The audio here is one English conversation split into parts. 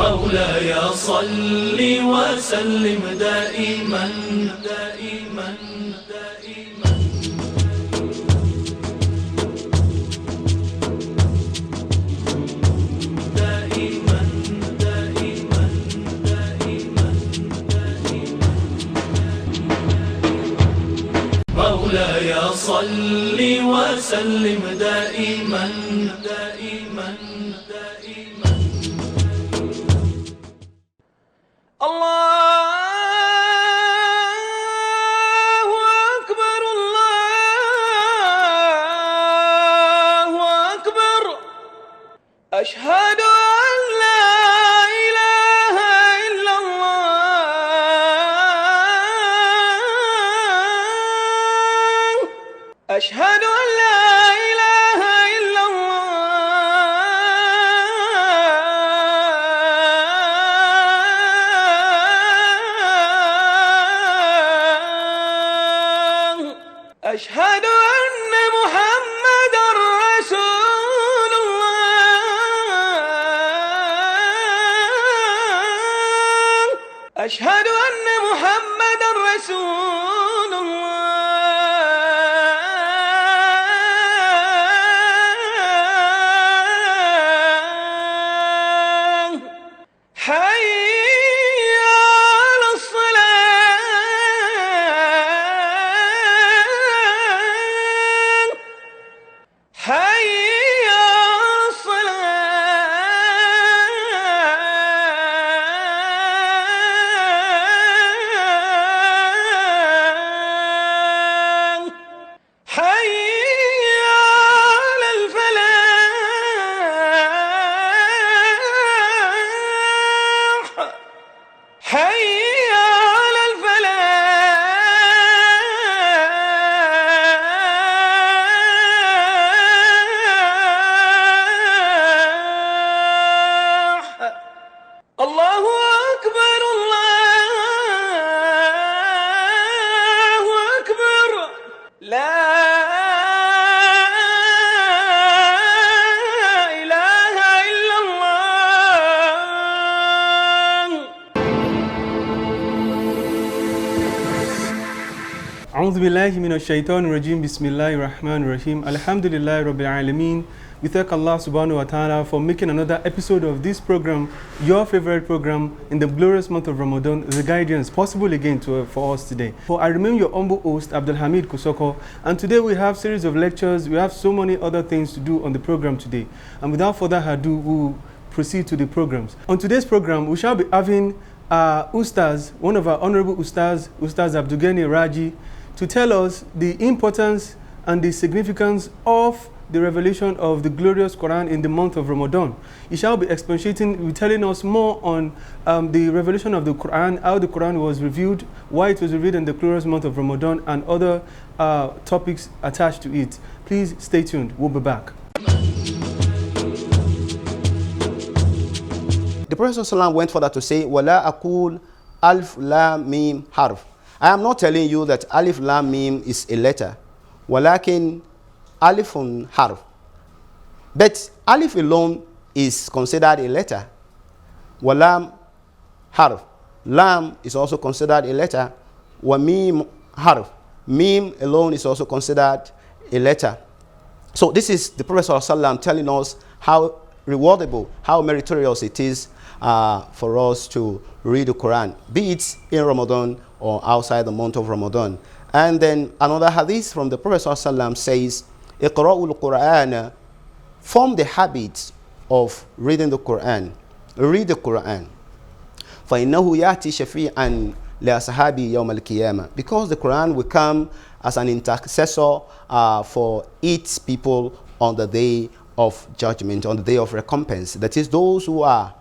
مولاي صل وسلم دائما دائما دائما دائما دائما دائما دائما مولاي صل وسلم دائما دائما دائما الله أكبر الله أكبر أشهد أن لا إله إلا الله أشهد أن لا إله إلا الله أشهد أن محمدا رسول الله أشهد أن محمدا رسول الله حي على الصلاة حي على الصلاة حي على الفلاح حي على الفلاح الله أكبر الله أكبر لا إله إلا الله أعوذ بالله من الشيطان الرجيم بسم الله الرحمن الرحيم Alhamdulillah Rabbil Alameen. We thank Allah subhanahu wa ta'ala for making another episode of this program, your favorite program in the glorious month of Ramadan, The Guidance, possible again for us today. For I remain your humble host, Abdul Hamid Kusoko, and today we have series of lectures. We have so many other things to do on the program today. And without further ado, we'll proceed to the programs. On today's program, we shall be having Ustaz, one of our honorable Ustaz, Ustaz Abdugani Raji, to tell us the importance and the significance of the revelation of the glorious Quran in the month of Ramadan. He shall be expatiating, telling us more on the revelation of the Quran, how the Quran was revealed, why it was revealed in the glorious month of Ramadan, and other topics attached to it. Please stay tuned. We'll be back. The Prophet ﷺ went further to say, "Wala akul alif lam mim harf." I am not telling you that alif lam mim is a letter. Walakin alifun harf. But alif alone is considered a letter. Walam harf. Lam is also considered a letter. Wa mim harf. Mim alone is also considered a letter. So this is the Prophet ﷺ telling us how rewardable, how meritorious it is for us to read the Quran, be it in Ramadan or outside the month of Ramadan. And then another hadith from the Prophet ﷺ says, "Iqra'ul Qur'ana," form the habit of reading the Quran. Read the Quran. فَإِنَّهُ يَأْتِي شَفِيعًا لِأَصْحَابِهِ يَوْمَ الْقِيَامَةِ, because the Quran will come as an intercessor for its people on the day of judgment, on the day of recompense. That is, those who have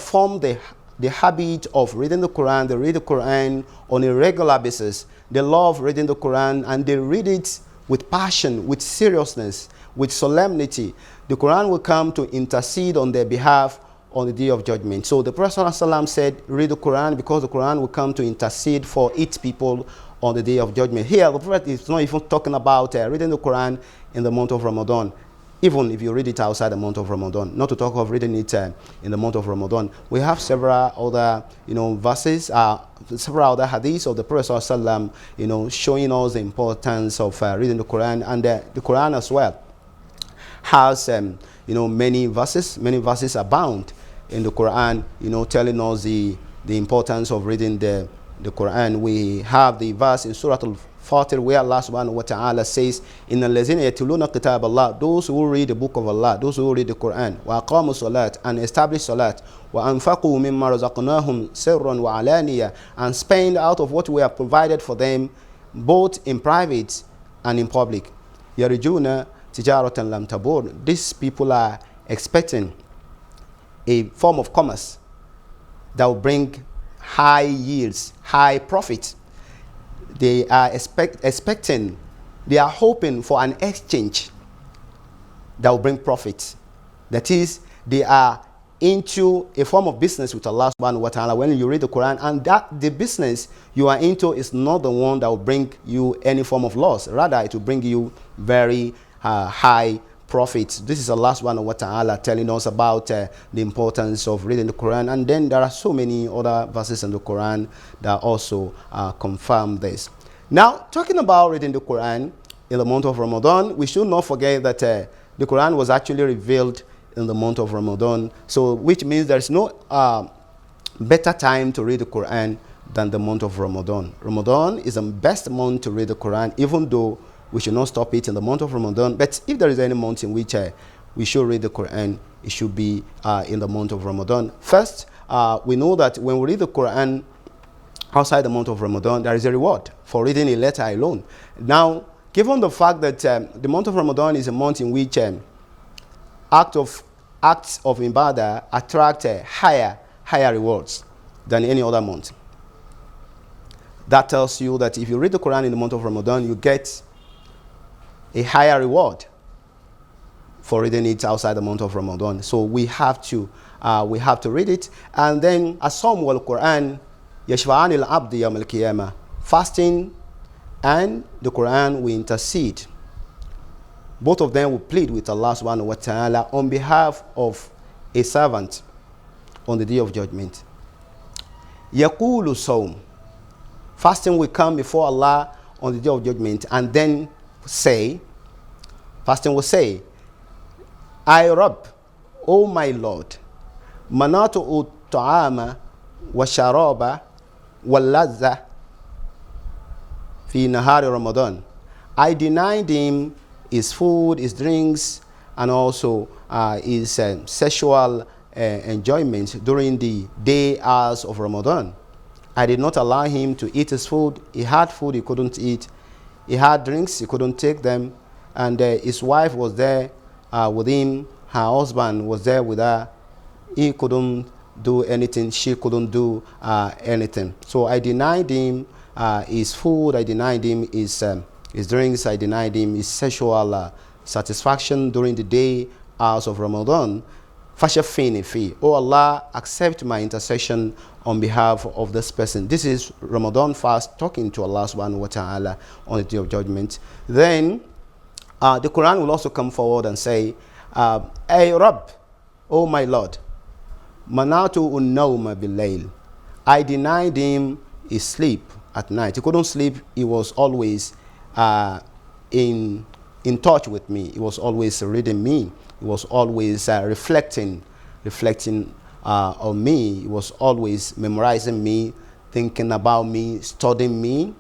formed the habit of reading the Quran. They read the Quran on a regular basis. They love reading the Quran and they read it with passion, with seriousness, with solemnity. The Quran will come to intercede on their behalf on the day of judgment. So the Prophet ﷺ said, read the Quran, because the Quran will come to intercede for its people on the day of judgment. Here, the Prophet is not even talking about reading the Quran in the month of Ramadan. even if you read it outside the month of Ramadan, not to talk of reading it in the month of Ramadan. We have several other, verses, several other hadiths of the Prophet ﷺ, showing us the importance of reading the Quran, and the Quran as well has, many verses. Many verses abound in the Quran, telling us the importance of reading the Quran. We have the verse in Surah Al-Fatir where Allah subhanahu wa ta'ala says, Inna allazina yatluna kitab Allah, those who read the book of Allah, those who read the Quran, wa aqamu salat, and establish salat, wa anfaqu mimma razaqnahum sirran wa alaniya, and spend out of what we have provided for them, both in private and in public. Yarjuna tijaratan lam tabur. These people are expecting a form of commerce that will bring high yields, high profit. They are expecting, they are hoping for an exchange that will bring profit. That is, they are into a form of business with Allah subhanahu wa ta'ala when you read the Quran, and that the business you are into is not the one that will bring you any form of loss. Rather, it will bring you very high profits. This is Allah subhanahu wa ta'ala telling us about the importance of reading the Quran. And then there are so many other verses in the Quran that also confirm this. Now, talking about reading the Quran in the month of Ramadan, we should not forget that the Quran was actually revealed in the month of Ramadan. So, which means there is no better time to read the Quran than the month of Ramadan. Ramadan is the best month to read the Quran, even though we should not stop it in the month of Ramadan. But if there is any month in which we should read the Quran, it should be in the month of Ramadan. First, we know that when we read the Quran outside the month of Ramadan, there is a reward for reading a letter alone. Now, given the fact that the month of Ramadan is a month in which acts of ibadah attract higher rewards than any other month, that tells you that if you read the Quran in the month of Ramadan, you get a higher reward for reading it outside the month of Ramadan. So we have to read it. And then as-sawm wal Quran yashfa'ani al-abd yawm al-qiyamah. Fasting and the Quran will intercede. Both of them will plead with Allah subhanahu wa ta'ala on behalf of a servant on the day of judgment. Yaqulu sawm. Fasting will come before Allah on the day of judgment and then fasting will say, I Rabb, O my Lord, manatu ta'ama wa sharaba wa ladza fi nahari Ramadan. I denied him his food, his drinks, and also his sexual enjoyment during the day hours of Ramadan. I did not allow him to eat his food. He had food he couldn't eat. He had drinks, he couldn't take them, and his wife was there with him. Her husband was there with her. He couldn't do anything. She couldn't do anything. So I denied him his food. I denied him his drinks. I denied him his sexual satisfaction during the day hours of Ramadan. Fashafini fi. Oh Allah, accept my intercession on behalf of this person. This is Ramadan fast, talking to Allah subhanahu wa ta'ala on the day of judgment. Then the Quran will also come forward and say, Ay Rabb, oh my Lord, manatu un-nawma bil-layl. I denied him his sleep at night. He couldn't sleep. He was always in touch with me. He was always reading me. He was always reflecting on me. He was always memorizing me, thinking about me, studying me.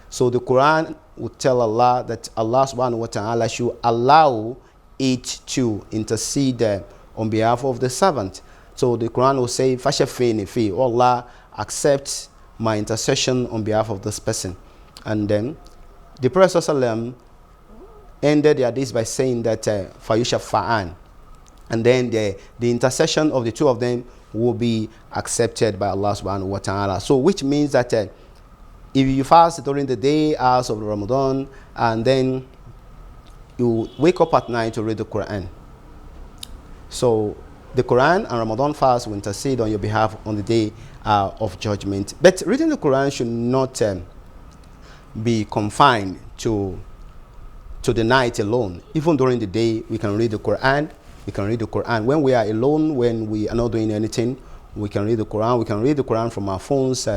So the Quran would tell Allah that Allah subhanahu wa ta'ala should allow it to intercede on behalf of the servant. So the Quran will say, Fashafini fi. Oh Allah, accept my intercession on behalf of this person. And then the Prophet ﷺ ended the hadith by saying that Fayusha Fa'an. And then the intercession of the two of them will be accepted by Allah subhanahu wa ta'ala. So which means that if you fast during the day hours of Ramadan and then you wake up at night to read the Quran, so the Quran and Ramadan fast will intercede on your behalf on the day of judgment. But reading the Quran should not be confined to to the night alone. Even during the day, we can read the Quran. We can read the Quran. When we are alone, when we are not doing anything, we can read the Quran. We can read the Quran from our phones.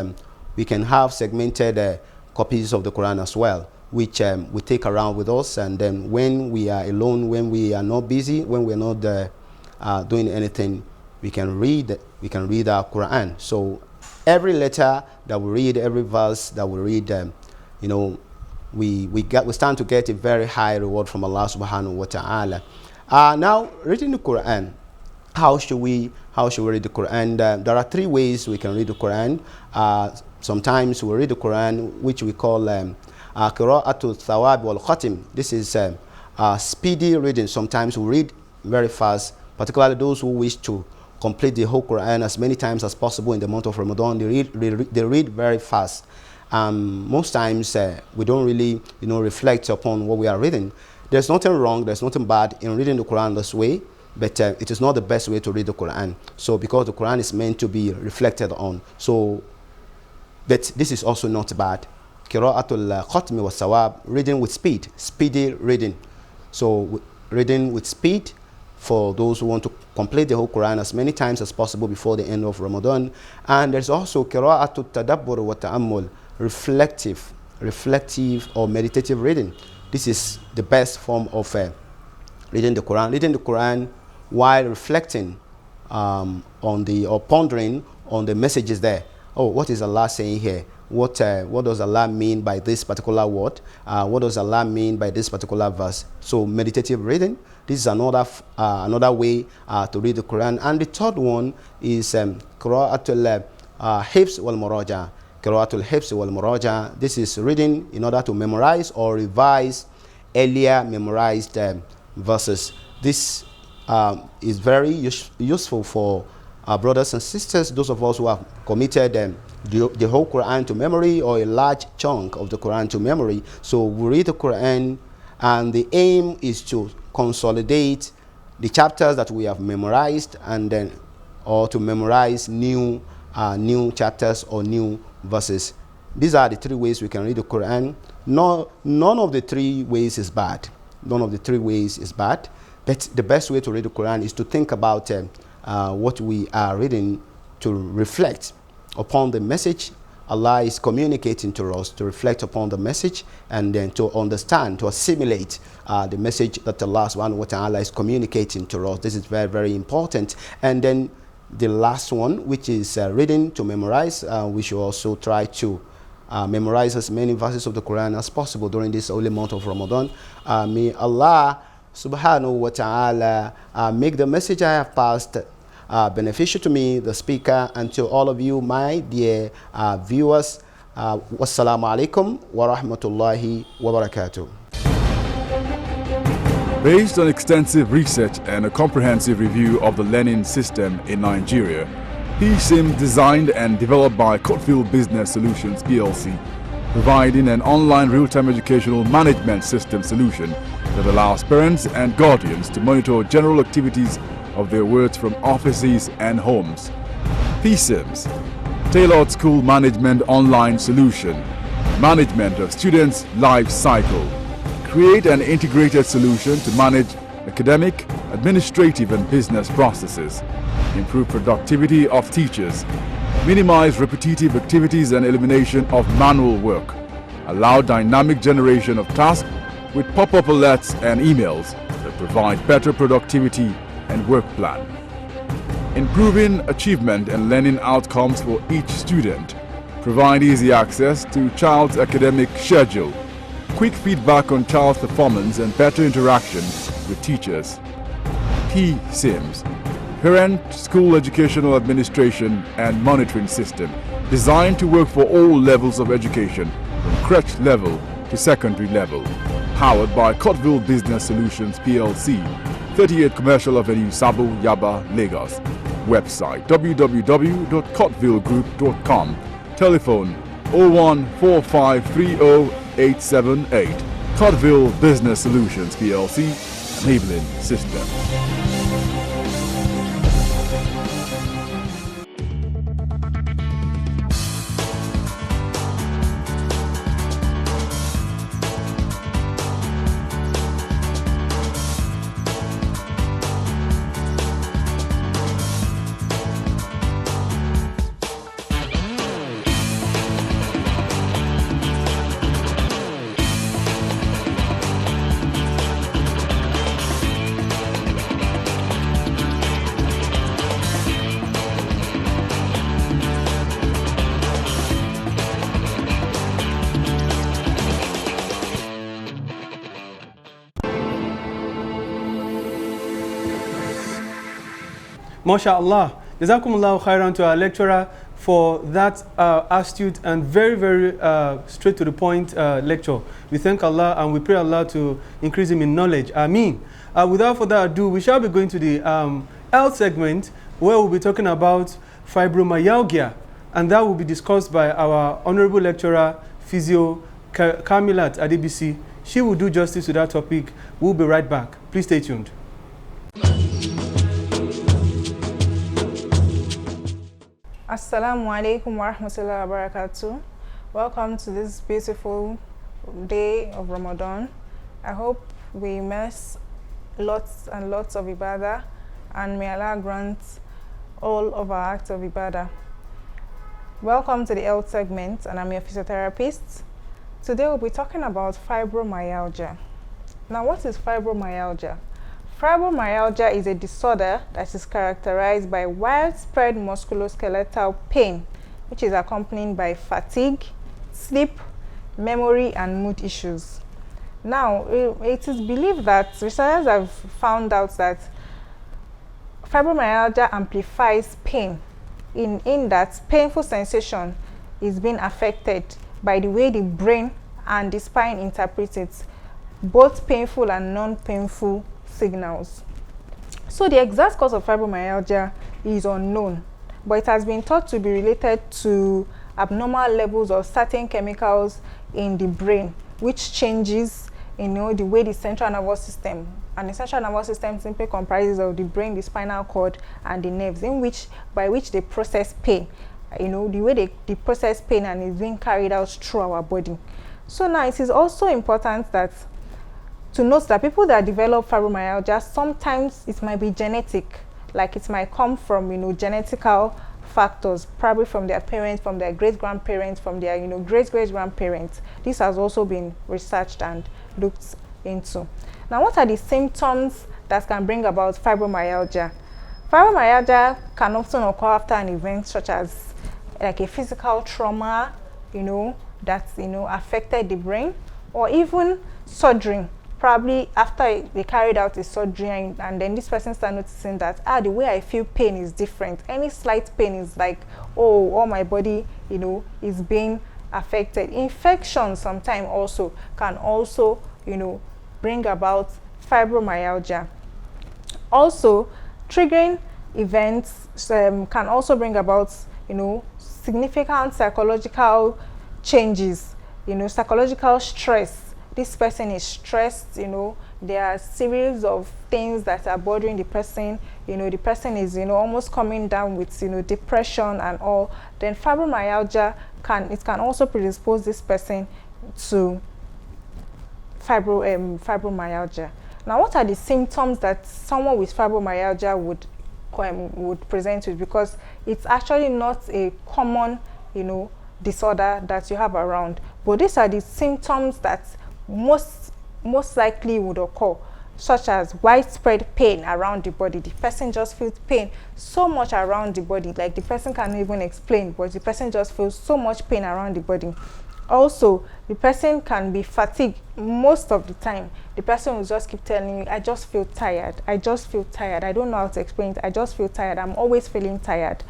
We can have segmented copies of the Quran as well, which we take around with us. And then when we are alone, when we are not busy, when we are not doing anything, we can read our Quran. So every letter that we read, every verse that we read, we stand to get a very high reward from Allah subhanahu wa ta'ala. Now, reading the Quran, how should we read the Quran? There are three ways we can read the Quran. Sometimes we read the Quran, which we call qira'atul thawab wal khatim. This is speedy reading. Sometimes we read very fast, particularly those who wish to complete the whole Quran as many times as possible in the month of Ramadan. They read very fast. Most times we don't really reflect upon what we are reading. There's nothing wrong, there's nothing bad in reading the Quran this way, but it is not the best way to read the Quran. So because the Quran is meant to be reflected on, but this is also not bad. Qira'atul khatmi wa sawab, reading with speed, speedy reading. So reading with speed for those who want to complete the whole Quran as many times as possible before the end of Ramadan. And there's also qira'atul tadabbur wa ta'ammul, reflective or meditative reading. This is the best form of reading the Quran. Reading the Quran while reflecting or pondering on the messages there. Oh, what is Allah saying here? What does Allah mean by this particular word? What does Allah mean by this particular verse? So meditative reading. This is another way to read the Quran. And the third one is qira'atul hifz wal muraja. Qira'atul hifz wal muraja. This is reading in order to memorize or revise earlier memorized verses. This is very useful for our brothers and sisters, those of us who have committed the whole Quran to memory or a large chunk of the Quran to memory. So we read the Quran, and the aim is to consolidate the chapters that we have memorized, and then or to memorize new chapters or new verses. These are the three ways we can read the Quran. None of the three ways is bad. None of the three ways is bad. But the best way to read the Quran is to think about what we are reading, to reflect upon the message Allah is communicating to us, to reflect upon the message, and then to understand, to assimilate the message that Allah subhanahu wa ta'ala is communicating to us. This is very, very important. And then the last one, which is reading to memorize, we should also try to memorize as many verses of the Quran as possible during this holy month of Ramadan. May Allah subhanahu wa ta'ala make the message I have passed beneficial to me, the speaker, and to all of you, my dear viewers. Wassalamu alaikum wa rahmatullahi wa barakatuh. Based on extensive research and a comprehensive review of the learning system in Nigeria, PSIM designed and developed by Courtville Business Solutions PLC, providing an online real-time educational management system solution that allows parents and guardians to monitor general activities of their words from offices and homes. PSIMS, Tailored School Management Online Solution, Management of Students' Life Cycle. Create an integrated solution to manage academic, administrative and business processes. Improve productivity of teachers. Minimize repetitive activities and elimination of manual work. Allow dynamic generation of tasks with pop-up alerts and emails that provide better productivity and work plan. Improving achievement and learning outcomes for each student. Provide easy access to child's academic schedule. Quick feedback on child's performance and better interaction with teachers. PSIMS, Parent School Educational Administration and Monitoring System, designed to work for all levels of education, from crèche level to secondary level. Powered by Courtville Business Solutions PLC, 38 Commercial Avenue, Sabo, Yaba, Lagos. Website www.courtvillegroup.com. Telephone 014530878. Courtville Business Solutions PLC, enabling system. MashaAllah. Jazakumullahu khairan to our lecturer for that astute and very, very straight to the point lecture. We thank Allah and we pray Allah to increase him in knowledge. Ameen. Without further ado, we shall be going to the health segment where we'll be talking about fibromyalgia, and that will be discussed by our honorable lecturer, Physio Kamilat Adebisi. She will do justice to that topic. We'll be right back. Please stay tuned. Assalamu alaikum wa rahmatullahi wa barakatuh. Welcome to this beautiful day of Ramadan. I hope we immerse lots and lots of ibadah, and may Allah grant all of our acts of ibadah. Welcome to the health segment, and I'm your physiotherapist. Today we'll be talking about fibromyalgia. Now, what is fibromyalgia? Fibromyalgia is a disorder that is characterized by widespread musculoskeletal pain, which is accompanied by fatigue, sleep, memory, and mood issues. Now, it is believed that researchers have found out that fibromyalgia amplifies pain in that painful sensation is being affected by the way the brain and the spine interpret it, both painful and non-painful signals. So the exact cause of fibromyalgia is unknown, but it has been thought to be related to abnormal levels of certain chemicals in the brain, which changes, the way the central nervous system, and the central nervous system simply comprises of the brain, the spinal cord, and the nerves, by which they process pain. The way they process pain and is being carried out through our body. So now it is also important to note that people that develop fibromyalgia, sometimes it might be genetic, like it might come from genetical factors, probably from their parents, from their great-grandparents, from their great-great-grandparents. This has also been researched and looked into. Now, what are the symptoms that can bring about fibromyalgia? Fibromyalgia can often occur after an event such as like a physical trauma, that affected the brain, or even surgery. Probably after they carried out a surgery and then this person started noticing that the way I feel pain is different. Any slight pain is like, all my body is being affected. Infection sometimes also can also bring about fibromyalgia. Also, triggering events can also bring about significant psychological changes, psychological stress. This person is stressed, there are a series of things that are bothering the person, the person is, almost coming down with, depression and all. Then fibromyalgia can also predispose this person to fibromyalgia. Now, what are the symptoms that someone with fibromyalgia would present with? Because it's actually not a common, disorder that you have around, but these are the symptoms that most likely would occur, such as widespread pain around the body. The person just feels pain so much around the body, like the person can't even explain, but the person just feels so much pain around the body. Also, the person can be fatigued most of the time. The person will just keep telling you, I just feel tired, I just feel tired, I don't know how to explain it, I just feel tired, I'm always feeling tired.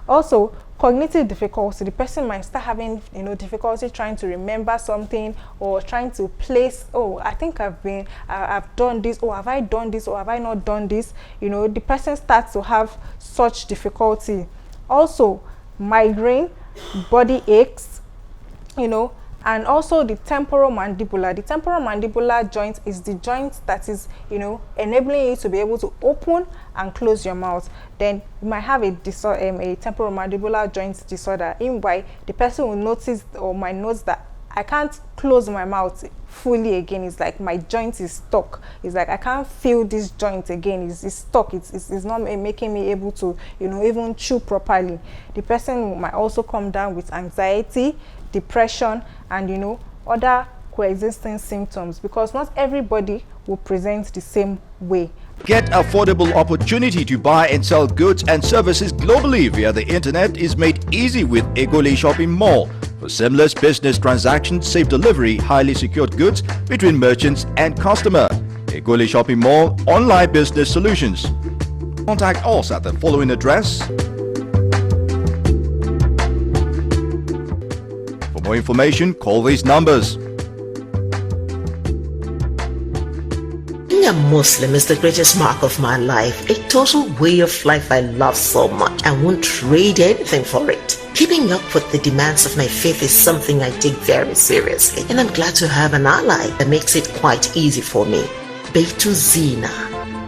Also, cognitive difficulty. The person might start having difficulty trying to remember something, or trying to place, I think I've done this, or have I done this, or have I not done this. The person starts to have such difficulty. Also, migraine, body aches, and also the temporomandibular. The temporomandibular joint is the joint that is, enabling you to be able to open and close your mouth. Then you might have a temporomandibular joint disorder, in why the person will notice or might notice that I can't close my mouth fully again. It's like my joint is stuck. It's like I can't feel this joint again. It's stuck. It's not making me able to, even chew properly. The person might also come down with anxiety, depression, and other coexisting symptoms, because not everybody will present the same way. Get affordable opportunity to buy and sell goods and services globally via the internet is made easy with Egole Shopping Mall. For seamless business transactions, safe delivery, highly secured goods between merchants and customer. Egole Shopping Mall, online business solutions. Contact us at the following address. For more information, call these numbers. Being a Muslim is the greatest mark of my life, a total way of life I love so much. I won't trade anything for it. Keeping up with the demands of my faith is something I take very seriously, and I'm glad to have an ally that makes it quite easy for me. Baytu Zina.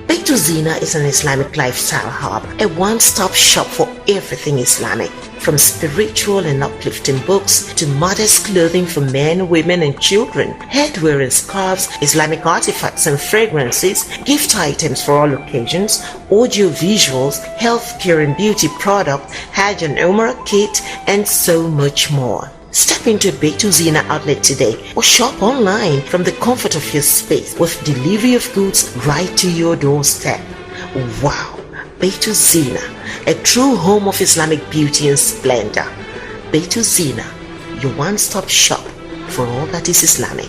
Baytu Zina is an Islamic lifestyle hub, a one-stop shop for everything Islamic. From spiritual and uplifting books to modest clothing for men, women, and children, headwear and scarves, Islamic artifacts and fragrances, gift items for all occasions, audio visuals, healthcare and beauty product, Hajj and Umrah kit, and so much more. Step into Baytu Zina outlet today or shop online from the comfort of your space with delivery of goods right to your doorstep. Wow! Baytu Zina, a true home of Islamic beauty and splendor. Baytu Zina, your one-stop shop for all that is Islamic.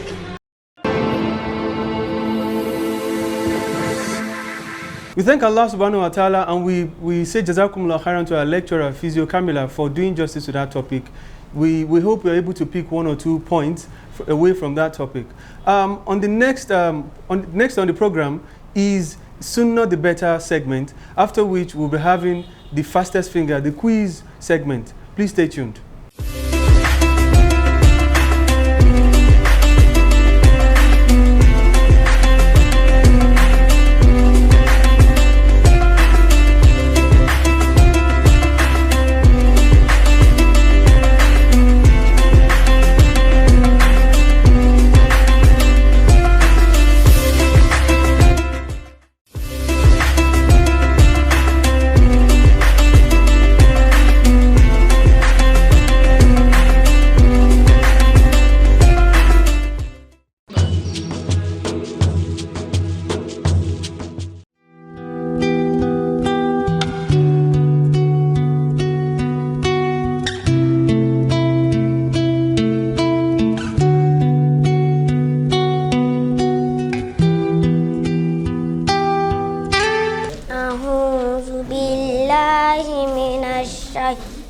We thank Allah subhanahu wa ta'ala, and we say Jazakumullah khairan to our lecturer, Physio Kamila, for doing justice to that topic. We hope we are able to pick one or two points away from that topic. On the next on the program is Sunnah the Better segment, after which we'll be having the fastest finger, the quiz segment. Please stay tuned.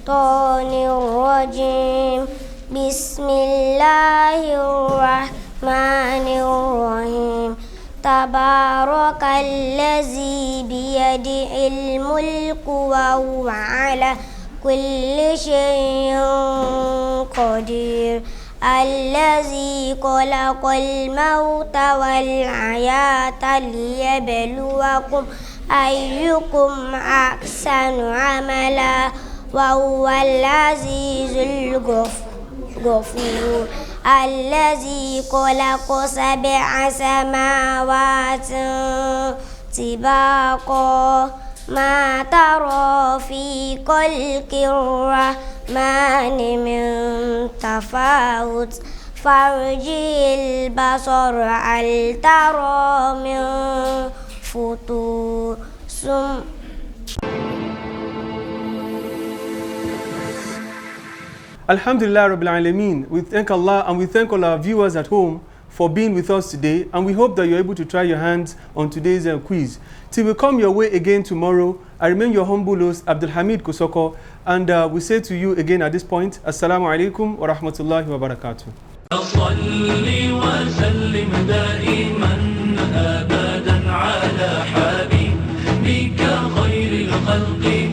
الشيطان الرجيم بسم الله الرحمن الرحيم تبارك الذي بيده الملك وهو على كل شيء قدير الذي خلق الموت والحياة ليبلوكم أيكم أحسن عملا وهو العزيز الغفور الذي خلق 7 سماوات طباقا ما ترى في خلق الرحمن من تفاوت فارجع البصر هل ترى من فطور Alhamdulillah Rabbil Alameen. We thank Allah and we thank all our viewers at home for being with us today, and we hope that you're able to try your hands on today's quiz. Till we come your way again tomorrow, I remain your humble host Abdul Hamid Kosoko, and we say to you again at this point, Assalamu alaikum wa rahmatullahi wa barakatuh. صلي وسلم دائما أبدا على حبيبك خير الخلق